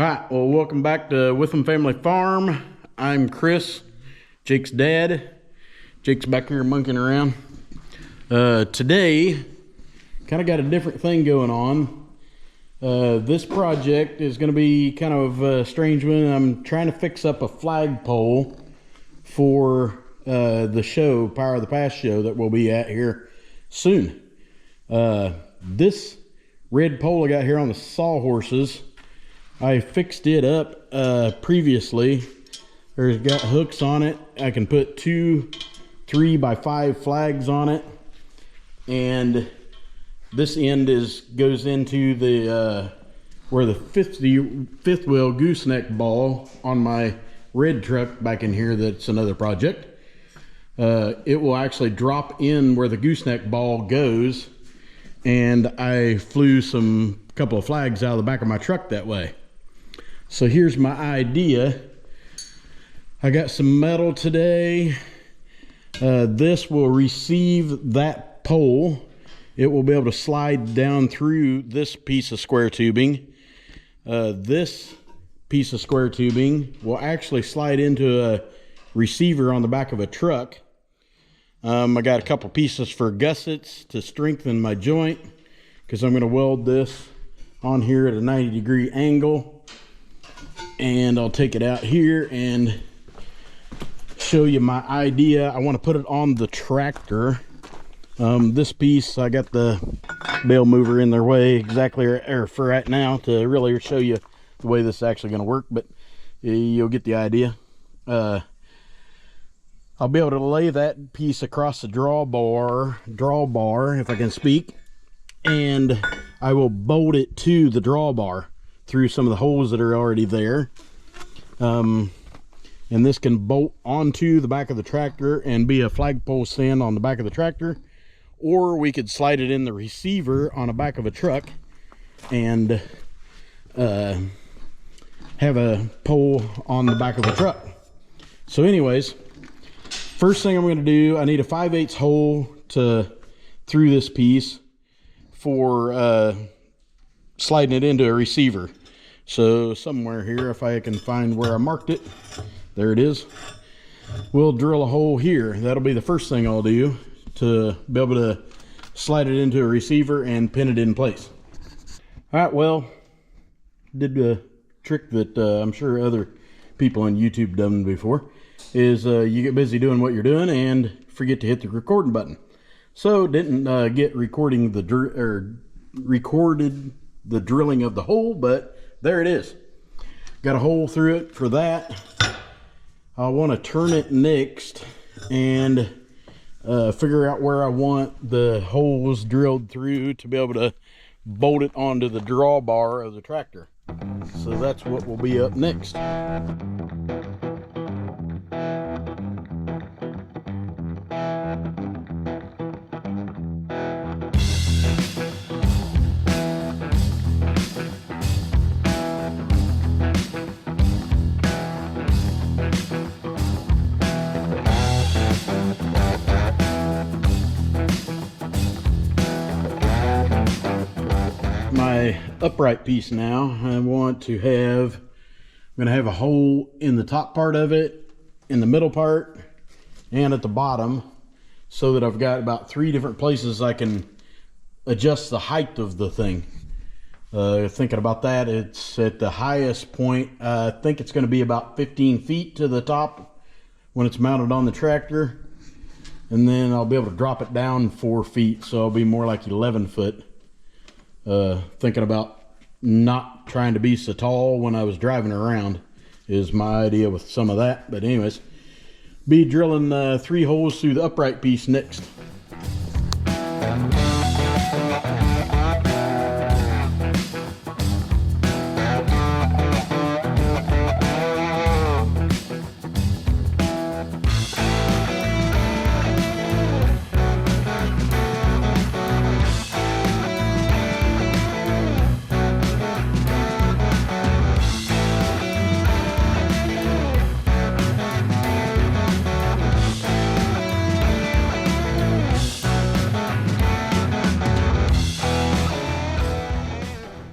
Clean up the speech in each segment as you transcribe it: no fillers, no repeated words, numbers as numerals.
All right, well, welcome back to Witham Family Farm. I'm Chris, Jake's dad. Jake's back here monkeying around. Today, kind of got a different thing going on. This project is going to be kind of a strange one. I'm trying to fix up a flagpole for the show, Power of the Past show, that we'll be at here soon. This red pole I got here on the sawhorses, I fixed it up previously. There's got hooks on it. I can put 2 3x5 flags on it, and this end goes into the where the fifth wheel gooseneck ball on my red truck back in here. That's another project. It will actually drop in where the gooseneck ball goes, and I flew a couple of flags out of the back of my truck that way. So here's my idea. I got some metal today. This will receive that pole. It will be able to slide down through this piece of square tubing. This piece of square tubing will actually slide into a receiver on the back of a truck. I got a couple pieces for gussets to strengthen my joint, because I'm going to weld this on here at a 90-degree angle. And I'll take it out here and show you my idea. I want to put it on the tractor. This piece, I got the bale mover in their way exactly for right now to really show you the way this is actually going to work, but you'll get the idea. I'll be able to lay that piece across the drawbar, if I can speak, and I will bolt it to the drawbar through some of the holes that are already there. And this can bolt onto the back of the tractor and be a flagpole stand on the back of the tractor, or we could slide it in the receiver on the back of a truck and have a pole on the back of the truck. So anyways, first thing I'm going to do, I need a 5/8 hole through this piece for sliding it into a receiver. So somewhere here, if I can find where I marked it, there it is. We'll drill a hole here. That'll be the first thing I'll do to be able to slide it into a receiver and pin it in place. All right, well, did a trick that I'm sure other people on YouTube done before, is you get busy doing what you're doing and forget to hit the recording button. So didn't get recorded the drilling of the hole, but there it is. Got a hole through it for that. I want to turn it next and figure out where I want the holes drilled through to be able to bolt it onto the drawbar of the tractor. So that's what will be up next. My upright piece now, I'm going to have a hole in the top part of it, in the middle part, and at the bottom, so that I've got about 3 different places I can adjust the height of the thing. Thinking about that, it's at the highest point. I think it's going to be about 15 feet to the top when it's mounted on the tractor, and then I'll be able to drop it down 4 feet, so I'll be more like 11 foot. Thinking about not trying to be so tall when I was driving around is my idea with some of that. But anyways, be drilling 3 holes through the upright piece next.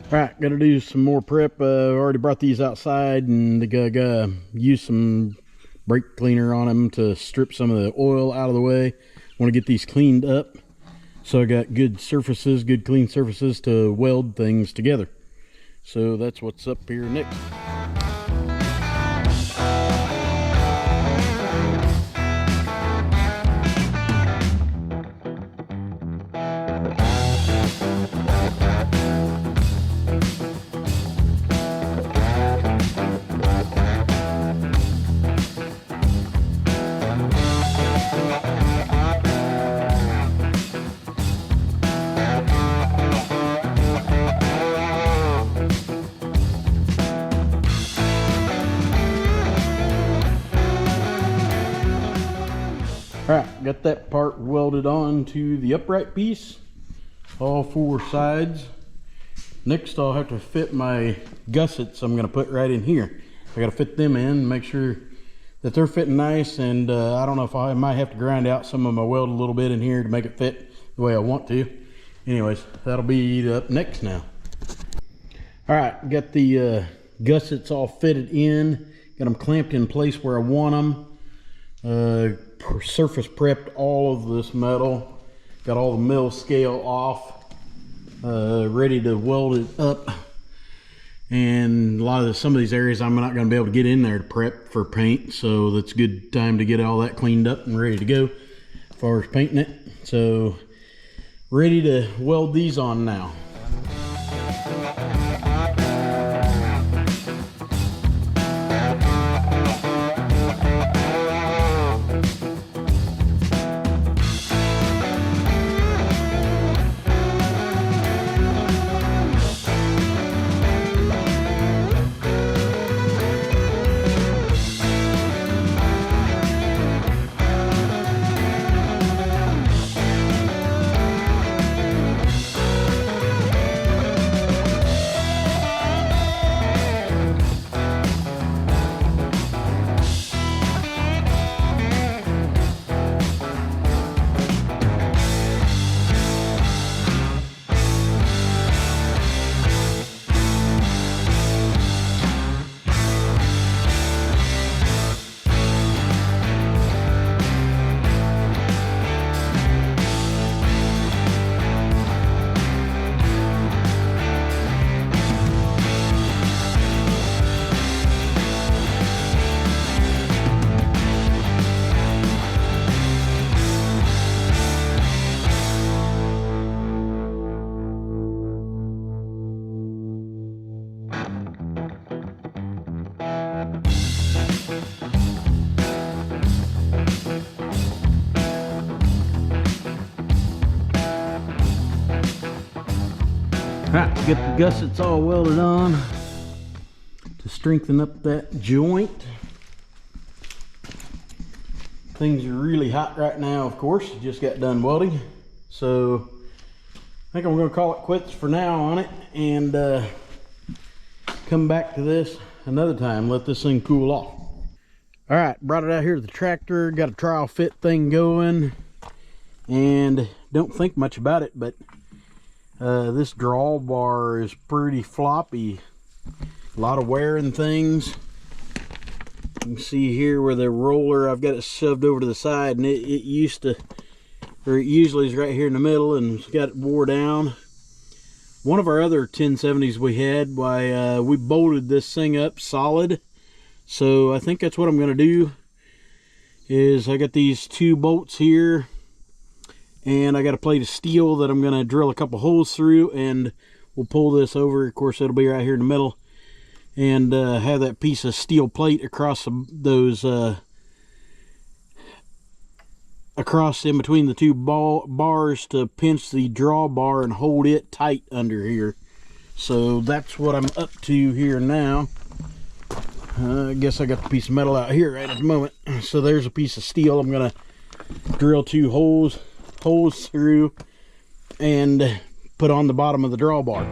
All right, got to do some more prep. Already brought these outside and got use some brake cleaner on them to strip some of the oil out of the way. Want to get these cleaned up so I got good surfaces, good clean surfaces to weld things together. So that's what's up here next. Alright, got that part welded on to the upright piece, all four sides. Next I'll have to fit my gussets I'm going to put right in here. I got to fit them in, make sure that they're fitting nice, and I don't know if I might have to grind out some of my weld a little bit in here to make it fit the way I want to. Anyways, that'll be up next now. Alright, got the gussets all fitted in, got them clamped in place where I want them. Surface prepped all of this metal, got all the mill scale off, ready to weld it up. And some of these areas I'm not going to be able to get in there to prep for paint, so that's a good time to get all that cleaned up and ready to go as far as painting it. So ready to weld these on now. Alright, get the gussets all welded on to strengthen up that joint. Things are really hot right now, of course. Just got done welding. So I think I'm going to call it quits for now on it and come back to this another time, let this thing cool off. Alright, brought it out here to the tractor, got a trial fit thing going, and don't think much about it, but this drawbar is pretty floppy. A lot of wear and things. You can see here where the roller, I've got it shoved over to the side, and it used to, or it usually is right here in the middle, and it's got it wore down. One of our other 1070s we had, we bolted this thing up solid. So I think that's what I'm going to do, is I got these two bolts here, and I got a plate of steel that I'm going to drill a couple holes through, and we'll pull this over. Of course, it'll be right here in the middle, and have that piece of steel plate across those across in between the two bars to pinch the drawbar and hold it tight under here. So that's what I'm up to here now. I guess I got the piece of metal out here right at the moment. So there's a piece of steel I'm going to drill two holes through and put on the bottom of the drawbar.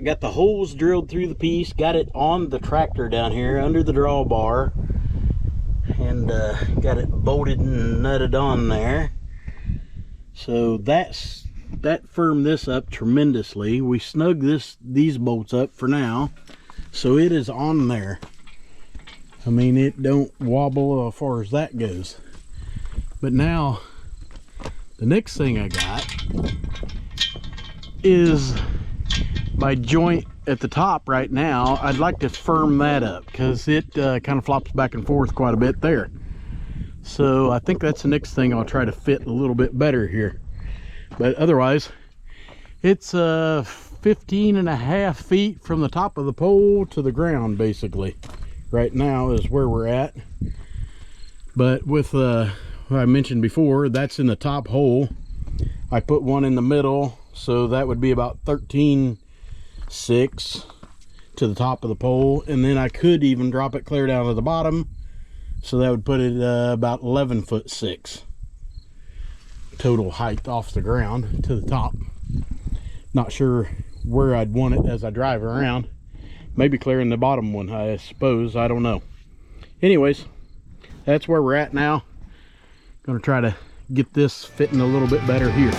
got the holes drilled through the piece, got it on the tractor down here under the drawbar, and got it bolted and nutted on there. So that firmed this up tremendously. We snug these bolts up for now, so it is on there. I mean, it don't wobble as far as that goes. But now the next thing I got is my joint at the top right now. I'd like to firm that up because it kind of flops back and forth quite a bit there. So I think that's the next thing I'll try to fit a little bit better here. But otherwise, it's 15.5 feet from the top of the pole to the ground, basically. Right now is where we're at. But with what I mentioned before, that's in the top hole. I put one in the middle, so that would be about 13.6 to the top of the pole, and then I could even drop it clear down to the bottom, so that would put it about 11.6 total height off the ground to the top. Not sure where I'd want it as I drive around. Maybe clearing the bottom one, I suppose. I don't know. Anyways, that's where we're at now. Gonna try to get this fitting a little bit better here.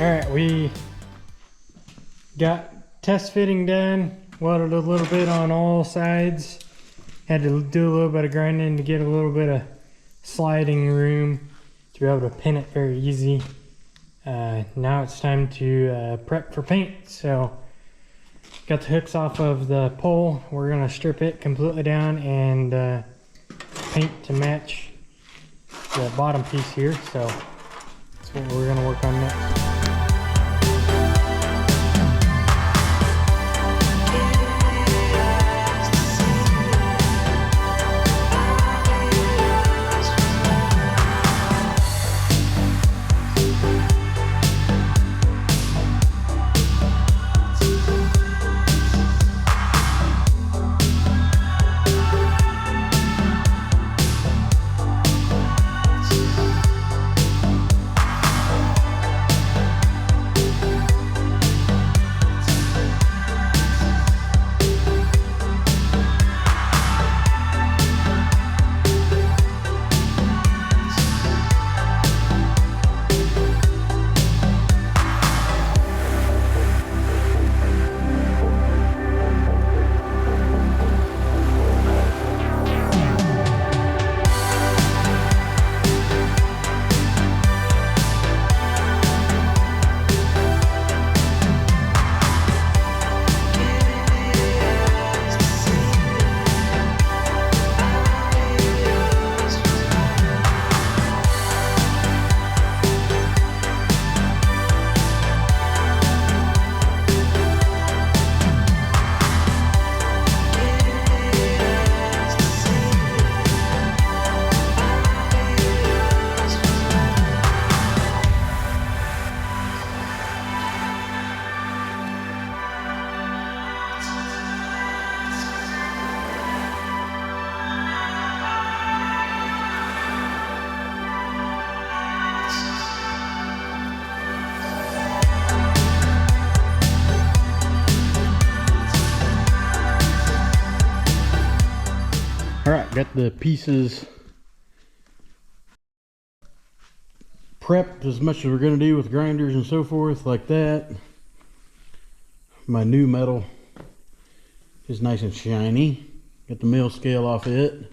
Alright, we got test fitting done, welded a little bit on all sides. Had to do a little bit of grinding to get a little bit of sliding room to be able to pin it very easy. Now it's time to prep for paint. So got the hooks off of the pole. We're gonna strip it completely down and paint to match the bottom piece here. So that's what we're gonna work on next. All right, got the pieces prepped as much as we're going to do with grinders and so forth like that. My new metal is nice and shiny. Got the mill scale off it.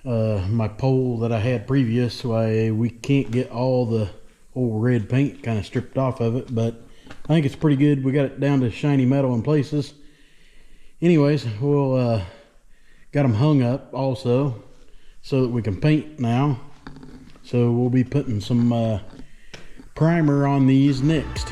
My pole that I had previous, why we can't get all the old red paint kind of stripped off of it, but I think it's pretty good. We got it down to shiny metal in places. Anyways, we'll got them hung up also so that we can paint now. So we'll be putting some primer on these next.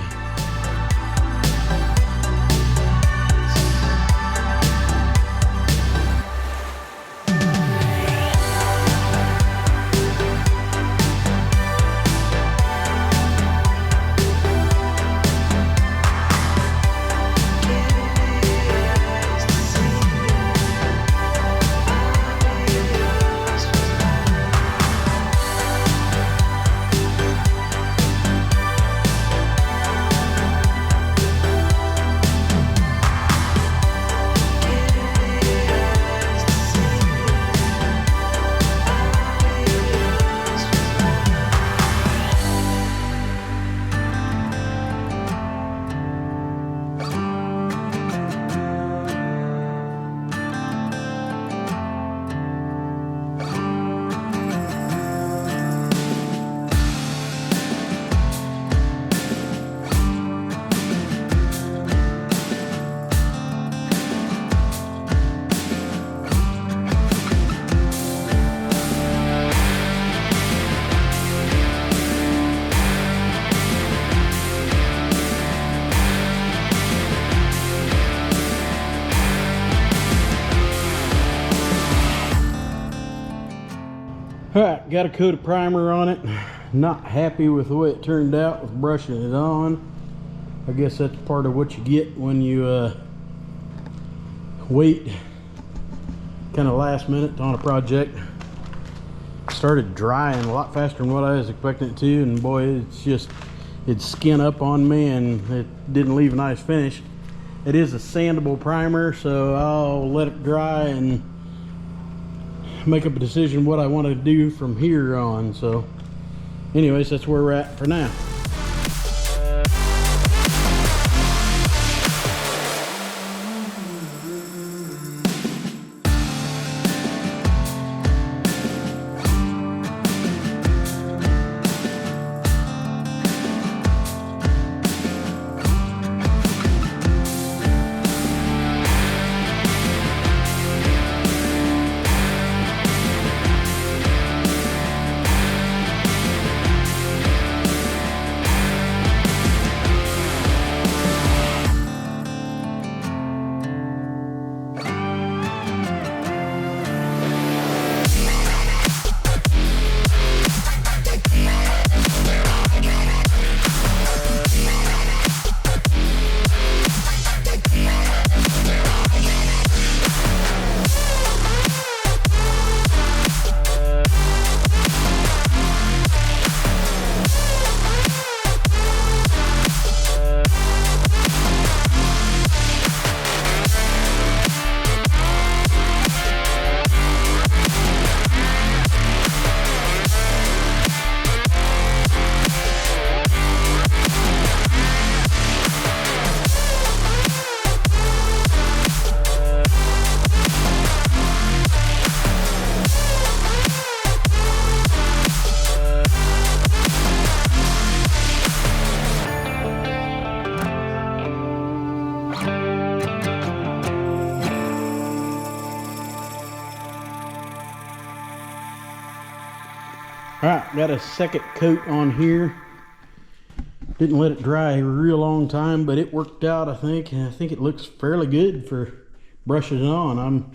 Alright, got a coat of primer on it. Not happy with the way it turned out with brushing it on. I guess that's part of what you get when you wait kind of last minute on a project. Started drying a lot faster than what I was expecting it to, and boy, it's skin up on me and it didn't leave a nice finish. It is a sandable primer, so I'll let it dry and make up a decision what I want to do from here on. So anyways, that's where we're at for now. Alright, got a second coat on here. Didn't let it dry a real long time, but it worked out, I think. And I think it looks fairly good for brushing it on. I'm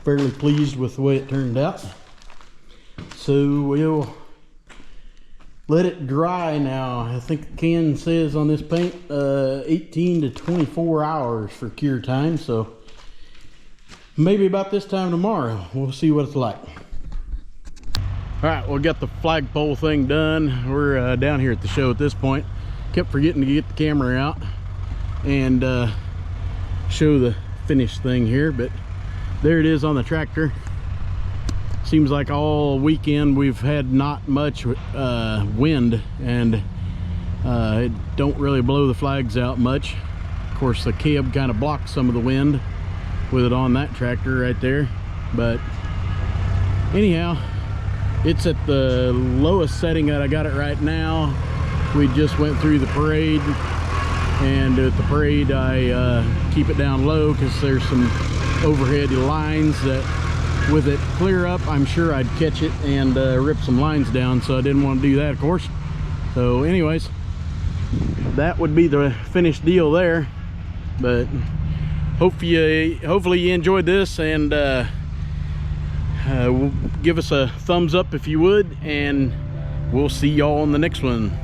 fairly pleased with the way it turned out. So we'll let it dry now. I think the can says on this paint 18 to 24 hours for cure time. So maybe about this time tomorrow, we'll see what it's like. All right, we got the flagpole thing done. We're down here at the show at this point. Kept forgetting to get the camera out and show the finished thing here, but there it is on the tractor. Seems like all weekend we've had not much wind, and it don't really blow the flags out much. Of course, the cab kind of blocks some of the wind with it on that tractor right there. But anyhow, it's at the lowest setting that I got it right now. We just went through the parade, and at the parade I keep it down low because there's some overhead lines that with it clear up, I'm sure I'd catch it and rip some lines down, so I didn't want to do that, of course. So anyways, that would be the finished deal there. But hopefully you enjoyed this, and give us a thumbs up if you would, and we'll see y'all in the next one.